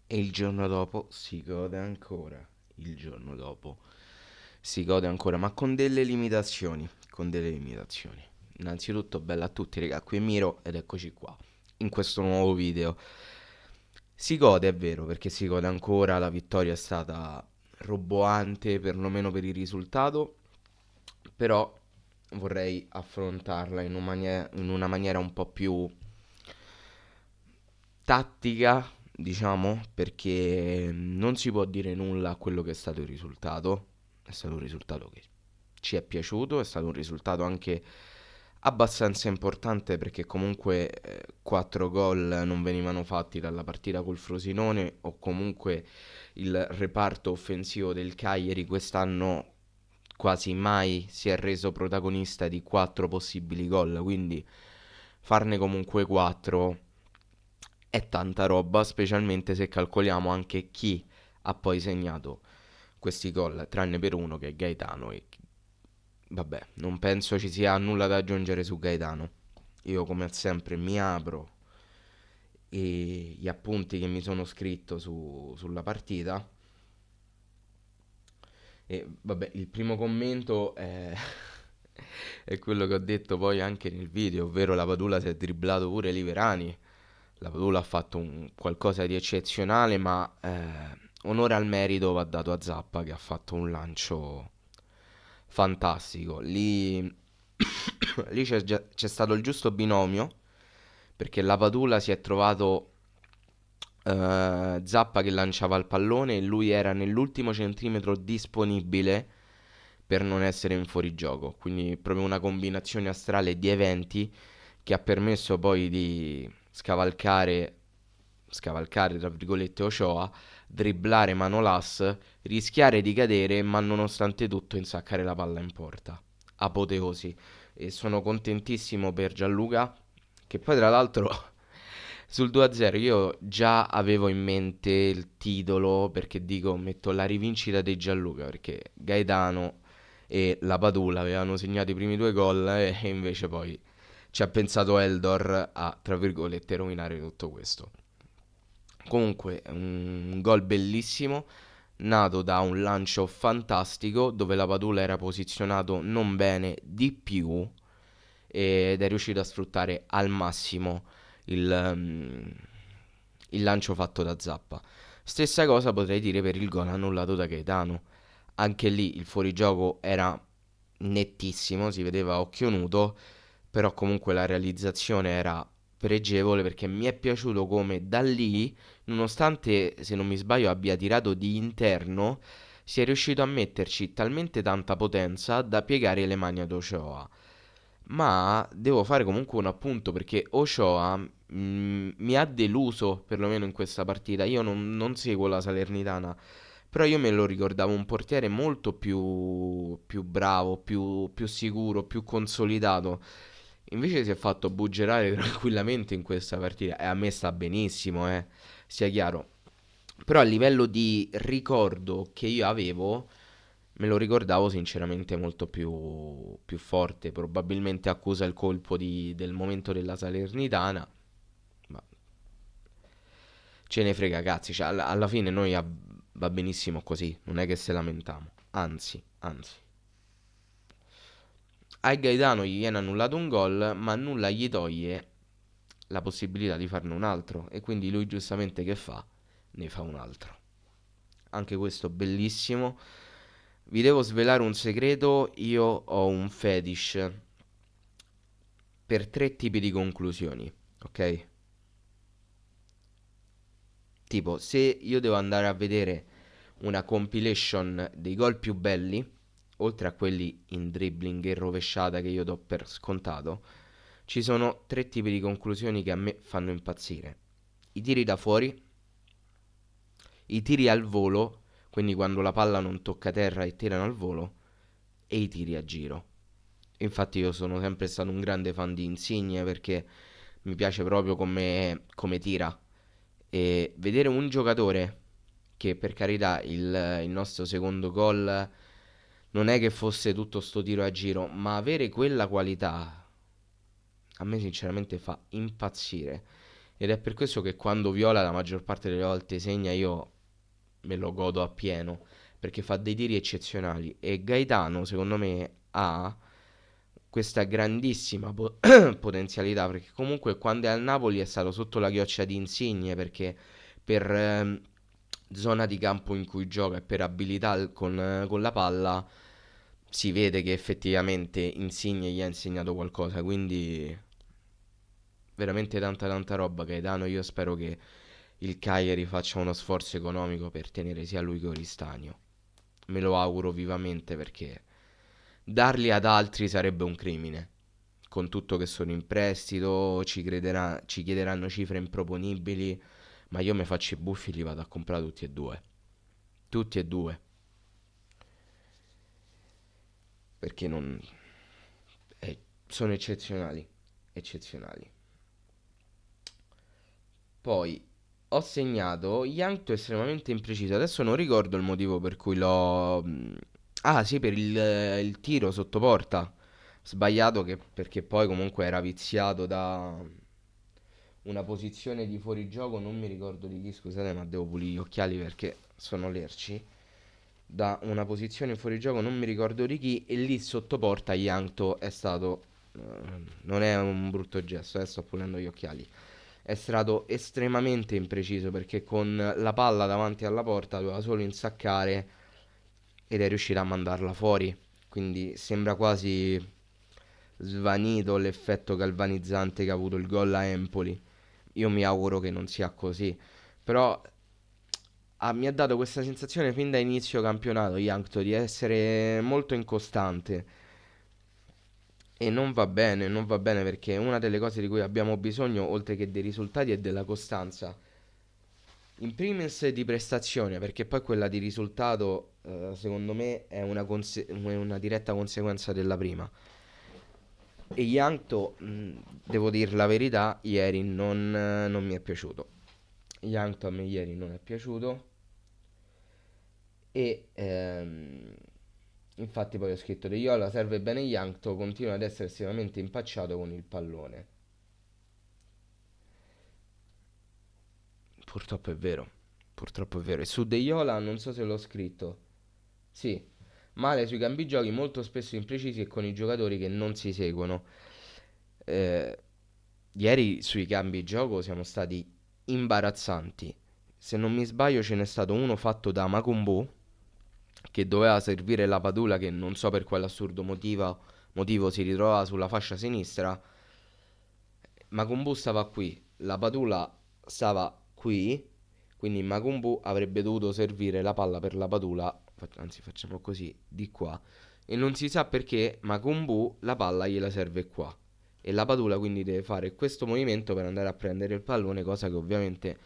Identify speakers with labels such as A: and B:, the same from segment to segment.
A: E il giorno dopo si gode ancora. Il giorno dopo si gode ancora, ma con delle limitazioni. Con delle limitazioni. Innanzitutto, bella a tutti, raga. Qui è Miro ed eccoci qua. In questo nuovo video. Si gode, è vero, perché si gode ancora. La vittoria è stata roboante, perlomeno per il risultato. Però vorrei affrontarla in una maniera un po' più tattica, diciamo, perché non si può dire nulla a quello che è stato il risultato. È stato un risultato che ci è piaciuto, è stato un risultato anche abbastanza importante perché comunque 4 gol non venivano fatti dalla partita col Frosinone o comunque il reparto offensivo del Cagliari quest'anno quasi mai si è reso protagonista di 4 possibili gol, quindi farne comunque 4 è tanta roba, specialmente se calcoliamo anche chi ha poi segnato questi gol, tranne per uno che è Gaetano e vabbè, non penso ci sia nulla da aggiungere su Gaetano. Io come sempre mi apro e gli appunti che mi sono scritto sulla partita e vabbè, il primo commento è, è quello che ho detto poi anche nel video, ovvero la Padula si è dribblato pure Liverani. La Padula ha fatto qualcosa di eccezionale, ma onore al merito va dato a Zappa che ha fatto un lancio fantastico. Lì, lì c'è stato il giusto binomio, perché la Padula si è trovato Zappa che lanciava il pallone e lui era nell'ultimo centimetro disponibile per non essere in fuorigioco. Quindi proprio una combinazione astrale di eventi che ha permesso poi di scavalcare tra virgolette Ochoa, dribblare Manolas, rischiare di cadere ma nonostante tutto insaccare la palla in porta. Apoteosi. E sono contentissimo per Gianluca che poi tra l'altro sul 2-0 io già avevo in mente il titolo perché dico metto la rivincita di Gianluca perché Gaetano e la Padula avevano segnato i primi due gol e invece poi ci ha pensato Eldor a, tra virgolette, rovinare tutto questo. Comunque, un gol bellissimo, nato da un lancio fantastico dove la Padula era posizionato non bene di più ed è riuscito a sfruttare al massimo il, il lancio fatto da Zappa. Stessa cosa potrei dire per il gol annullato da Gaetano. Anche lì il fuorigioco era nettissimo, si vedeva a occhio nudo, però comunque la realizzazione era pregevole perché mi è piaciuto come da lì, nonostante se non mi sbaglio abbia tirato di interno, si è riuscito a metterci talmente tanta potenza da piegare le mani ad Ochoa. Ma devo fare comunque un appunto perché Ochoa mi ha deluso perlomeno in questa partita. Io non seguo la Salernitana, però io me lo ricordavo un portiere molto più bravo, più sicuro, più consolidato. Invece si è fatto buggerare tranquillamente in questa partita e a me sta benissimo, sia chiaro. Però a livello di ricordo che io avevo, me lo ricordavo sinceramente molto più forte. Probabilmente accusa il colpo del momento della Salernitana, ma ce ne frega cazzi. Cioè, alla fine va benissimo così, non è che se lamentiamo. Anzi, anzi. A Gaetano gli viene annullato un gol, ma nulla gli toglie la possibilità di farne un altro. E quindi lui giustamente che fa? Ne fa un altro. Anche questo bellissimo. Vi devo svelare un segreto, io ho un fetish per tre tipi di conclusioni, ok? Tipo, se io devo andare a vedere una compilation dei gol più belli, oltre a quelli in dribbling e rovesciata che io do per scontato, ci sono tre tipi di conclusioni che a me fanno impazzire. I tiri da fuori, i tiri al volo, quindi quando la palla non tocca terra e tirano al volo, e i tiri a giro. Infatti io sono sempre stato un grande fan di Insigne perché mi piace proprio come tira. E vedere un giocatore che per carità il nostro secondo gol non è che fosse tutto sto tiro a giro, ma avere quella qualità a me sinceramente fa impazzire. Ed è per questo che quando Viola la maggior parte delle volte segna io me lo godo appieno, perché fa dei tiri eccezionali. E Gaetano, secondo me, ha questa grandissima potenzialità, perché comunque quando è al Napoli è stato sotto la chioccia di Insigne, perché per zona di campo in cui gioca e per abilità con la palla si vede che effettivamente Insigne gli ha insegnato qualcosa, quindi veramente tanta tanta roba Gaetano. Io spero che il Cagliari faccia uno sforzo economico per tenere sia lui che Oristanio. Me lo auguro vivamente, perché darli ad altri sarebbe un crimine. Con tutto che sono in prestito, ci chiederanno cifre improponibili, ma io mi faccio i buffi e li vado a comprare tutti e due. Tutti e due. Perché non... sono eccezionali. Eccezionali. Poi ho segnato Yankto estremamente impreciso. Adesso non ricordo il motivo per cui l'ho... Ah, sì, per il tiro sotto porta. Sbagliato perché poi comunque era viziato da una posizione di fuorigioco, non mi ricordo di chi, scusate, ma devo pulire gli occhiali perché sono lerci. Da una posizione fuorigioco, non mi ricordo di chi, e lì sotto porta Yankto è stato... non è un brutto gesto, sto pulendo gli occhiali. È stato estremamente impreciso perché con la palla davanti alla porta doveva solo insaccare ed è riuscito a mandarla fuori. Quindi sembra quasi svanito l'effetto galvanizzante che ha avuto il gol a Empoli. Io mi auguro che non sia così. Però mi ha dato questa sensazione fin da inizio campionato Yankto di essere molto incostante. E non va bene, non va bene, perché una delle cose di cui abbiamo bisogno, oltre che dei risultati, è della costanza. In primis di prestazione, perché poi quella di risultato, secondo me, è una diretta conseguenza della prima. E Yankto, devo dire la verità, ieri non mi è piaciuto. Yankto a me ieri non è piaciuto. E infatti poi ho scritto De Iola serve bene Yankto, continua ad essere estremamente impacciato con il pallone. Purtroppo è vero, purtroppo è vero. E su De Iola non so se l'ho scritto. Sì, male sui cambigiocchi, molto spesso imprecisi e con i giocatori che non si seguono. Eh, Ieri sui cambi gioco siamo stati imbarazzanti. Se non mi sbaglio ce n'è stato uno fatto da Macumbu che doveva servire la Padula, che non so per quale assurdo motivo si ritrovava sulla fascia sinistra. Macumbu stava qui, la Padula stava qui, quindi Macumbu avrebbe dovuto servire la palla per la Padula, anzi facciamo così, di qua. E non si sa perché Macumbu la palla gliela serve qua. E la Padula quindi deve fare questo movimento per andare a prendere il pallone, cosa che ovviamente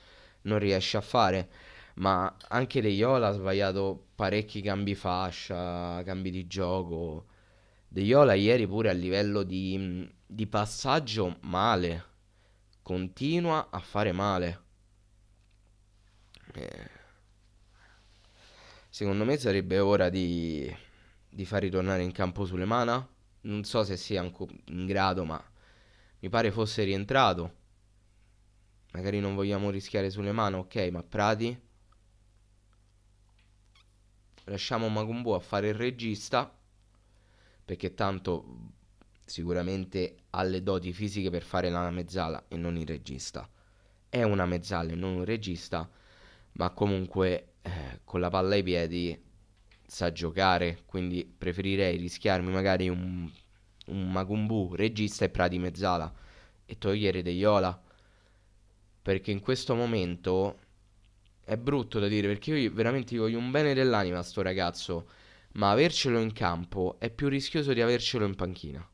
A: non riesce a fare. Ma anche De Jong ha sbagliato parecchi cambi fascia, cambi di gioco. De Jong ieri pure a livello di passaggio male. Continua a fare male. Eh, Secondo me sarebbe ora di far ritornare in campo Sulemana. Non so se sia in grado, ma mi pare fosse rientrato. Magari non vogliamo rischiare Sulemana, ok, ma Prati? Lasciamo Macumbu a fare il regista, perché tanto sicuramente ha le doti fisiche per fare la mezzala e non il regista. È una mezzala e non un regista, ma comunque con la palla ai piedi sa giocare, quindi preferirei rischiarmi magari un Macumbu regista e Prati mezzala e togliere De Iola, perché in questo momento è brutto da dire, perché io veramente gli voglio un bene dell'anima a sto ragazzo, ma avercelo in campo è più rischioso di avercelo in panchina.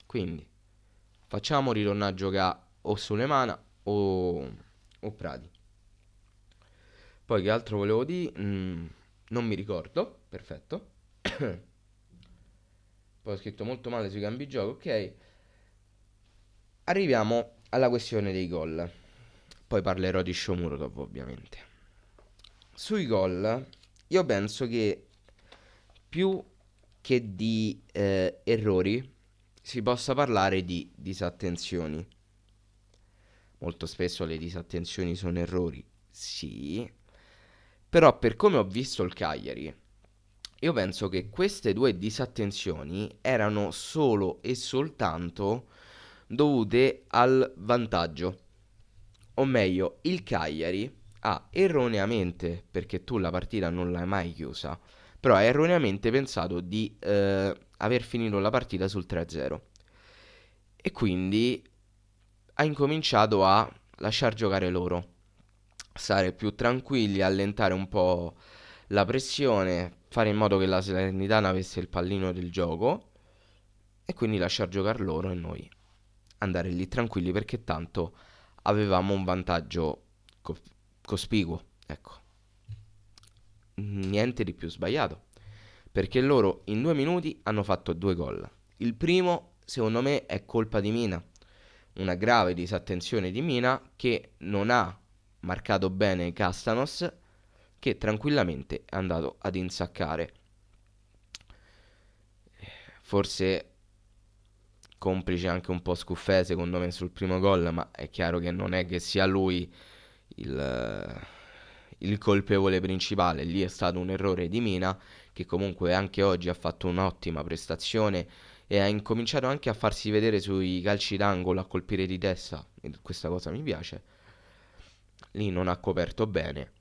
A: Quindi facciamo ritornare a giocare o Sulemana o Prati. Poi che altro volevo dire? Non mi ricordo. Perfetto. Poi ho scritto molto male sui cambi gioco. Ok. Arriviamo alla questione dei gol. Poi parlerò di Shomuro dopo, ovviamente. Sui gol, io penso che più che di errori si possa parlare di disattenzioni. molto spesso le disattenzioni sono errori, sì, però per come ho visto il Cagliari, io penso che queste due disattenzioni erano solo e soltanto dovute al vantaggio. O meglio, il Cagliari ha erroneamente, perché tu la partita non l'hai mai chiusa, però ha erroneamente pensato di aver finito la partita sul 3-0 e quindi ha incominciato a lasciar giocare loro, stare più tranquilli, allentare un po' la pressione, fare in modo che la Salernitana avesse il pallino del gioco e quindi lasciar giocare loro e noi andare lì tranquilli perché tanto avevamo un vantaggio co- cospicuo, ecco. Niente di più sbagliato, perché loro in 2 minuti hanno fatto 2 gol. Il primo, secondo me, è colpa di Mina, una grave disattenzione di Mina che non ha marcato bene Castanos, che tranquillamente è andato ad insaccare. Forse complice anche un po' Scuffè secondo me sul primo gol, ma è chiaro che non è che sia lui il, il colpevole principale. Lì è stato un errore di Mina, che comunque anche oggi ha fatto un'ottima prestazione e ha incominciato anche a farsi vedere sui calci d'angolo, a colpire di testa, e questa cosa mi piace. Lì non ha coperto bene,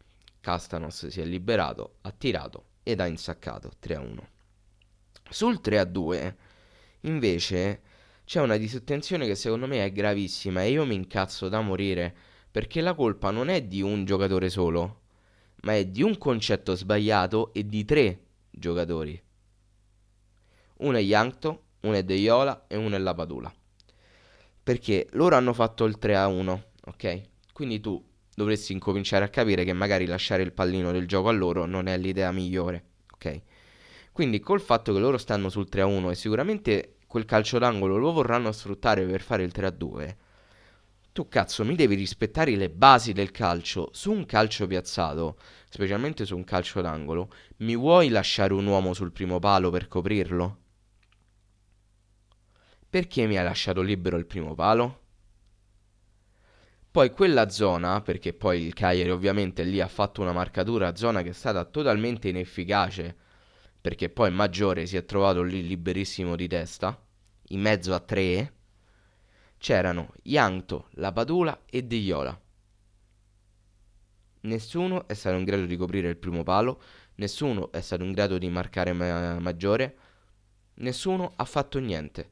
A: Castanos si è liberato, ha tirato ed ha insaccato 3-1. Sul 3-2 invece c'è una disattenzione che secondo me è gravissima e io mi incazzo da morire perché la colpa non è di un giocatore solo, ma è di un concetto sbagliato e di tre giocatori. Uno è Yankto, uno è De Jong e uno è La Padula. Perché loro hanno fatto il 3-1, ok? Quindi tu dovresti incominciare a capire che magari lasciare il pallino del gioco a loro non è l'idea migliore, ok? Quindi col fatto che loro stanno sul 3-1 e sicuramente quel calcio d'angolo lo vorranno sfruttare per fare il 3-2, tu cazzo mi devi rispettare le basi del calcio. Su un calcio piazzato, specialmente su un calcio d'angolo, mi vuoi lasciare un uomo sul primo palo per coprirlo? Perché mi hai lasciato libero il primo palo? Poi quella zona, perché poi il Cagliari ovviamente lì ha fatto una marcatura, zona che è stata totalmente inefficace, perché poi Maggiore si è trovato lì liberissimo di testa, in mezzo a tre, c'erano Yankto, La Padula e De Jong. Nessuno è stato in grado di coprire il primo palo, nessuno è stato in grado di marcare Maggiore, nessuno ha fatto niente.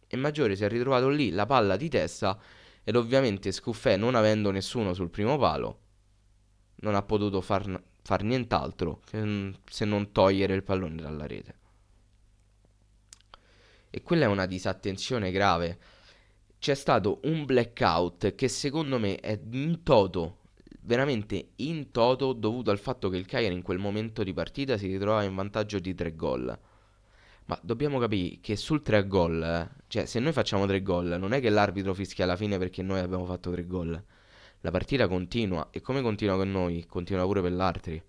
A: E Maggiore si è ritrovato lì la palla di testa ed ovviamente Scuffè, non avendo nessuno sul primo palo, non ha potuto far nient'altro se non togliere il pallone dalla rete. E quella è una disattenzione grave. C'è stato un blackout che secondo me è in toto, veramente in toto, dovuto al fatto che il Cagliari in quel momento di partita si ritrovava in vantaggio di 3 gol. Ma dobbiamo capire che sul 3 gol, cioè se noi facciamo 3 gol, non è che l'arbitro fischia alla fine perché noi abbiamo fatto 3 gol. La partita continua e come continua con noi, continua pure per l'altri.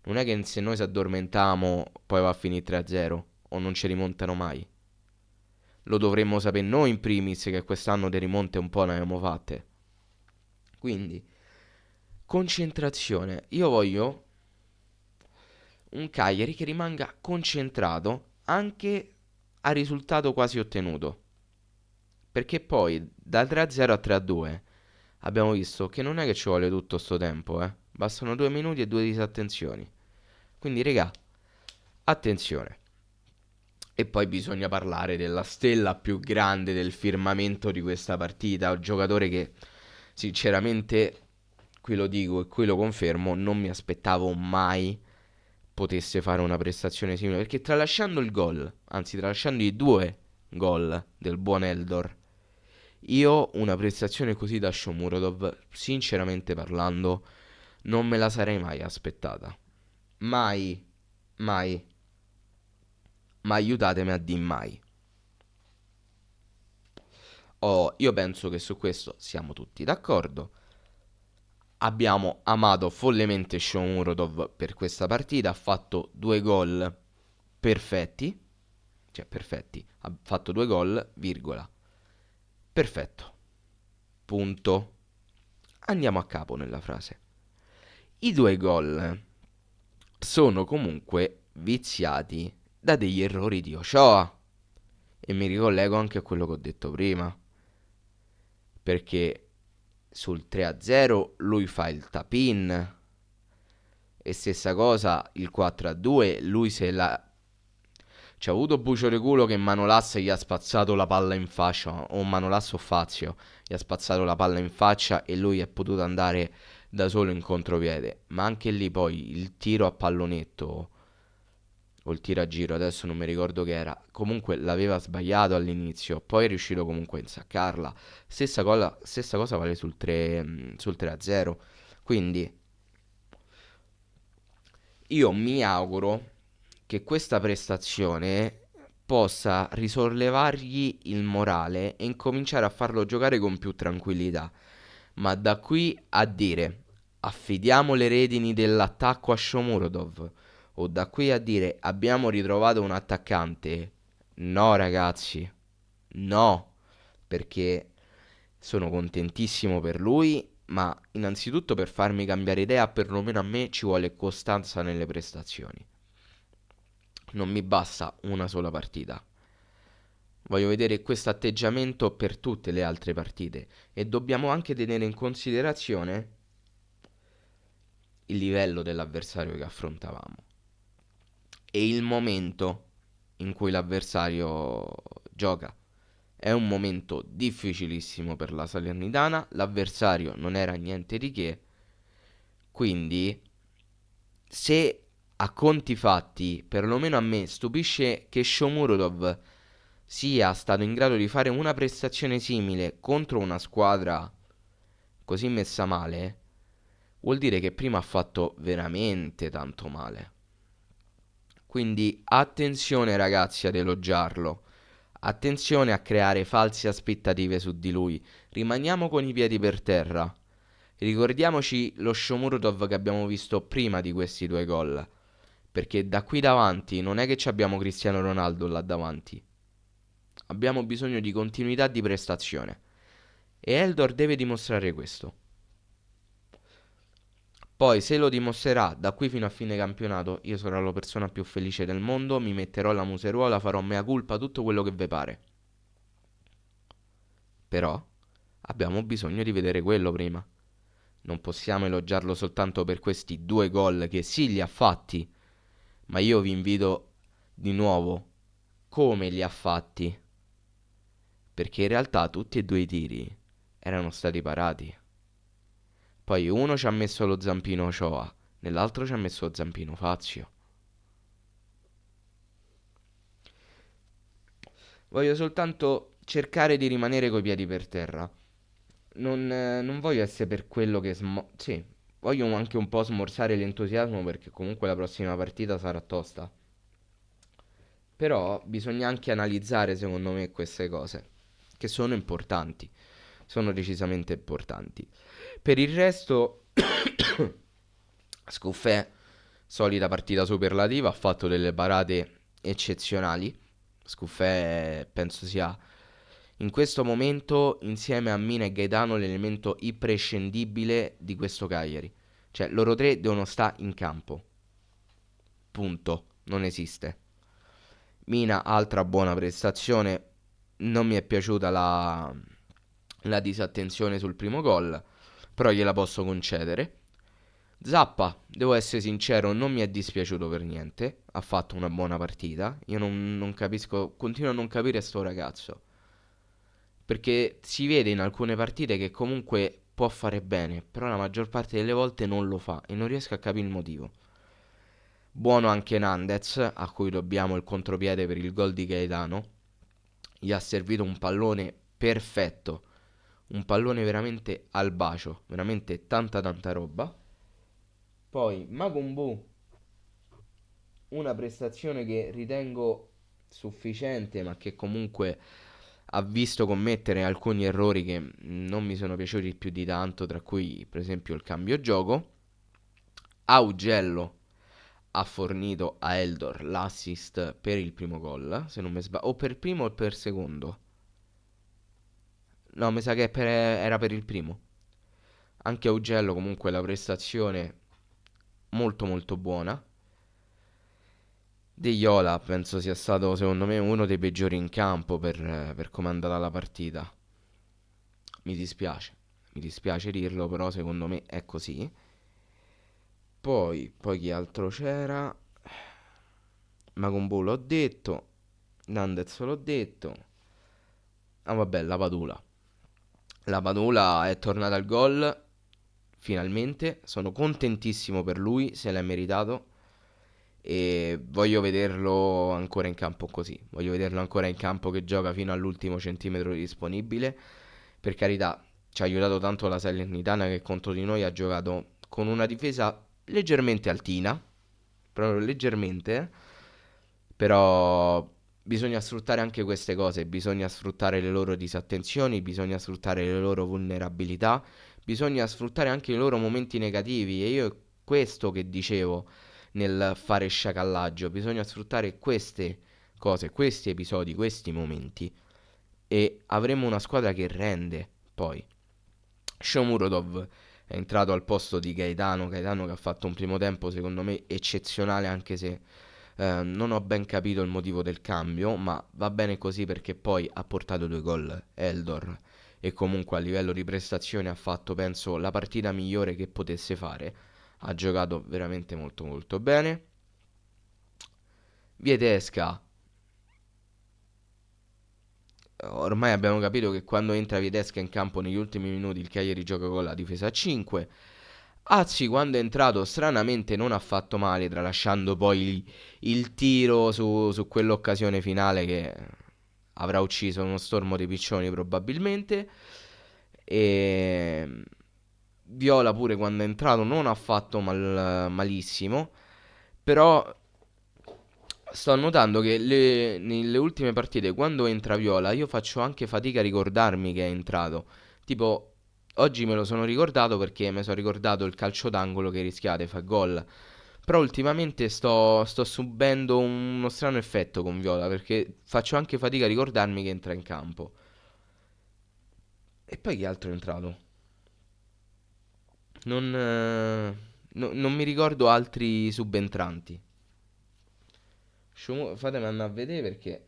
A: Non è che se noi ci addormentiamo poi va a finire 3-0 o non ci rimontano mai. Lo dovremmo sapere noi in primis che quest'anno di rimonte un po' ne abbiamo fatte. Quindi, concentrazione. Io voglio un Cagliari che rimanga concentrato anche al risultato quasi ottenuto. Perché poi da 3-0 a 3-2 abbiamo visto che non è che ci vuole tutto sto tempo, eh. Bastano 2 minuti e due disattenzioni. Quindi, regà, attenzione. E poi bisogna parlare della stella più grande del firmamento di questa partita, un giocatore che sinceramente, qui lo dico e qui lo confermo, non mi aspettavo mai potesse fare una prestazione simile, perché tralasciando il gol, anzi tralasciando i 2 gol del buon Eldor, io una prestazione così da Shomurodov, sinceramente parlando, non me la sarei mai aspettata. Mai, mai, ma aiutatemi a dire mai. Oh, io penso che su questo siamo tutti d'accordo. Abbiamo amato follemente Shomurodov per questa partita, ha fatto 2 gol perfetti, cioè perfetti, ha fatto 2 gol, virgola, perfetto. Punto. Andiamo a capo nella frase. I due gol sono comunque viziati da degli errori di Ochoa. E mi ricollego anche a quello che ho detto prima. Perché sul 3-0 lui fa il tap-in. E stessa cosa il 4-2, lui se la... C'è avuto Bucio di culo che Manolas gli ha spazzato la palla in faccia, o Manolas o Fazio, gli ha spazzato la palla in faccia e lui è potuto andare da solo in contropiede. Ma anche lì poi il tiro a pallonetto, o il tiro a giro, adesso non mi ricordo che era, comunque l'aveva sbagliato all'inizio, poi è riuscito comunque a insaccarla. Stessa cosa vale sul 3-0. Quindi io mi auguro che questa prestazione possa risollevargli il morale e incominciare a farlo giocare con più tranquillità. Ma da qui a dire affidiamo le redini dell'attacco a Shomurodov o da qui a dire abbiamo ritrovato un attaccante, no ragazzi, no, perché sono contentissimo per lui, ma innanzitutto per farmi cambiare idea, perlomeno a me ci vuole costanza nelle prestazioni. Non mi basta una sola partita. Voglio vedere questo atteggiamento per tutte le altre partite e dobbiamo anche tenere in considerazione il livello dell'avversario che affrontavamo e il momento in cui l'avversario gioca. È un momento difficilissimo per la Salernitana, l'avversario non era niente di che, quindi se a conti fatti, perlomeno a me stupisce che Shomurodov sia stato in grado di fare una prestazione simile contro una squadra così messa male, vuol dire che prima ha fatto veramente tanto male. Quindi attenzione ragazzi ad elogiarlo, attenzione a creare false aspettative su di lui, rimaniamo con i piedi per terra. Ricordiamoci lo Shomurodov che abbiamo visto prima di questi due gol, perché da qui davanti non è che ci abbiamo Cristiano Ronaldo là davanti, abbiamo bisogno di continuità di prestazione e Eldor deve dimostrare questo. Poi se lo dimostrerà da qui fino a fine campionato, io sarò la persona più felice del mondo, mi metterò la museruola, farò mea culpa, tutto quello che vi pare. Però abbiamo bisogno di vedere quello prima. Non possiamo elogiarlo soltanto per questi due gol che sì li ha fatti, ma io vi invito di nuovo come li ha fatti, perché in realtà tutti e due i tiri erano stati parati. Poi uno ci ha messo lo zampino Ochoa, nell'altro ci ha messo lo zampino Fazio. Voglio soltanto cercare di rimanere coi piedi per terra. Non voglio essere per quello che... sì, voglio anche un po' smorzare l'entusiasmo perché comunque la prossima partita sarà tosta. Però bisogna anche analizzare, secondo me, queste cose, che sono importanti. Sono decisamente importanti. Per il resto, Scuffè, solita partita superlativa, ha fatto delle parate eccezionali. Scuffè penso sia in questo momento, insieme a Mina e Gaetano, l'elemento imprescindibile di questo Cagliari. Cioè, loro tre devono stare in campo. Punto. Non esiste. Mina, altra buona prestazione. Non mi è piaciuta la disattenzione sul primo gol, però gliela posso concedere. Zappa, devo essere sincero, non mi è dispiaciuto per niente. Ha fatto una buona partita. Io non capisco, continuo a non capire sto ragazzo. Perché si vede in alcune partite che comunque può fare bene, però la maggior parte delle volte non lo fa e non riesco a capire il motivo. Buono anche Nandez, a cui dobbiamo il contropiede per il gol di Gaetano. Gli ha servito un pallone perfetto, un pallone veramente al bacio, veramente tanta tanta roba. Poi Magumbu, una prestazione che ritengo sufficiente, ma che comunque ha visto commettere alcuni errori che non mi sono piaciuti più di tanto, tra cui per esempio il cambio gioco. Augello ha fornito a Eldor l'assist per il primo gol, se non mi sbaglio, o per primo o per secondo. No, mi sa che era per il primo. Anche Augello comunque la prestazione molto molto buona. De Iola penso sia stato secondo me uno dei peggiori in campo per come è andata la partita. Mi dispiace, mi dispiace dirlo, però secondo me è così. Poi chi altro c'era? Magumbo l'ho detto, Nandez l'ho detto. Ah vabbè, la Padula. La Padula è tornata al gol, finalmente. Sono contentissimo per lui, se l'è meritato. E voglio vederlo ancora in campo così. Voglio vederlo ancora in campo che gioca fino all'ultimo centimetro disponibile. Per carità, ci ha aiutato tanto la Salernitana che contro di noi ha giocato con una difesa leggermente altina, proprio leggermente, però bisogna sfruttare anche queste cose, bisogna sfruttare le loro disattenzioni, bisogna sfruttare le loro vulnerabilità, bisogna sfruttare anche i loro momenti negativi e io è questo che dicevo nel fare sciacallaggio, bisogna sfruttare queste cose, questi episodi, questi momenti e avremo una squadra che rende poi. Shomurodov è entrato al posto di Gaetano, Gaetano che ha fatto un primo tempo secondo me eccezionale anche se non ho ben capito il motivo del cambio, ma va bene così perché poi ha portato 2 gol Eldor e comunque a livello di prestazione ha fatto penso la partita migliore che potesse fare, ha giocato veramente molto molto bene. Vietesca, ormai abbiamo capito che quando entra Vietesca in campo negli ultimi minuti il Cagliari gioca con la difesa a 5. Azzi quando è entrato stranamente non ha fatto male, tralasciando poi il tiro su quell'occasione finale che avrà ucciso uno stormo di piccioni probabilmente. E Viola pure quando è entrato non ha fatto malissimo, però sto notando che nelle ultime partite quando entra Viola io faccio anche fatica a ricordarmi che è entrato. Tipo, oggi me lo sono ricordato perché mi sono ricordato il calcio d'angolo che rischiate fa gol. Però ultimamente sto subendo uno strano effetto con Viola perché faccio anche fatica a ricordarmi che entra in campo. E poi chi altro è entrato? Non mi ricordo altri subentranti. Fatemi andare a vedere perché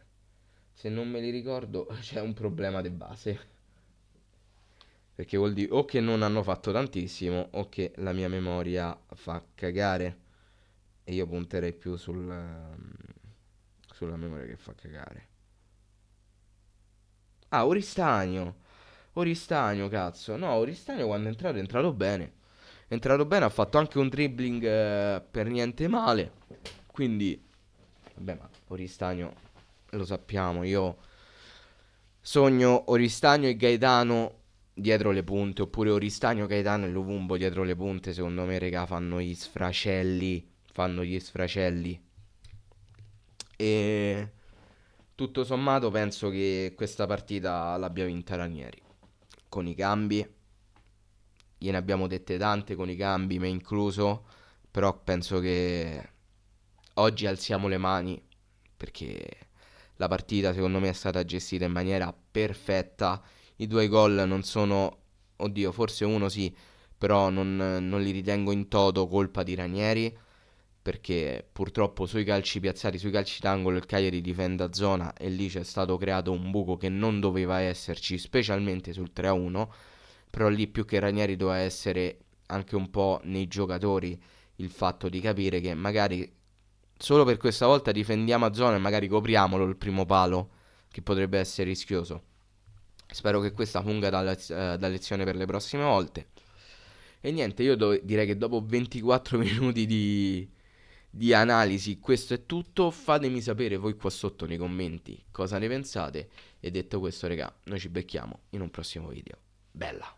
A: se non me li ricordo c'è un problema di base. Perché vuol dire o che non hanno fatto tantissimo o che la mia memoria fa cagare. E io punterei più sulla memoria che fa cagare. Ah, Oristagno. Oristagno, cazzo. No, Oristagno quando è entrato bene. È entrato bene, ha fatto anche un dribbling per niente male. Quindi, vabbè, ma Oristagno lo sappiamo. Io sogno Oristagno e Gaetano dietro le punte. Oppure Oristagno, Gaetano e Luvumbo dietro le punte. Secondo me, regà, fanno gli sfracelli. Fanno gli sfracelli. E tutto sommato penso che questa partita l'abbia vinta Ranieri. Con i cambi, gliene abbiamo dette tante con i cambi, me incluso, però penso che oggi alziamo le mani perché la partita secondo me è stata gestita in maniera perfetta. I 2 gol non sono, oddio, forse uno sì, però non li ritengo in toto colpa di Ranieri perché purtroppo sui calci piazzati, sui calci d'angolo il Cagliari difende a zona e lì c'è stato creato un buco che non doveva esserci, specialmente sul 3-1, però lì più che Ranieri doveva essere anche un po' nei giocatori il fatto di capire che magari solo per questa volta difendiamo a zona e magari copriamolo il primo palo, che potrebbe essere rischioso. Spero che questa funga da lezione per le prossime volte. E niente, io direi che dopo 24 minuti di analisi questo è tutto. Fatemi sapere voi qua sotto nei commenti cosa ne pensate. E detto questo, regà, noi ci becchiamo in un prossimo video. Bella!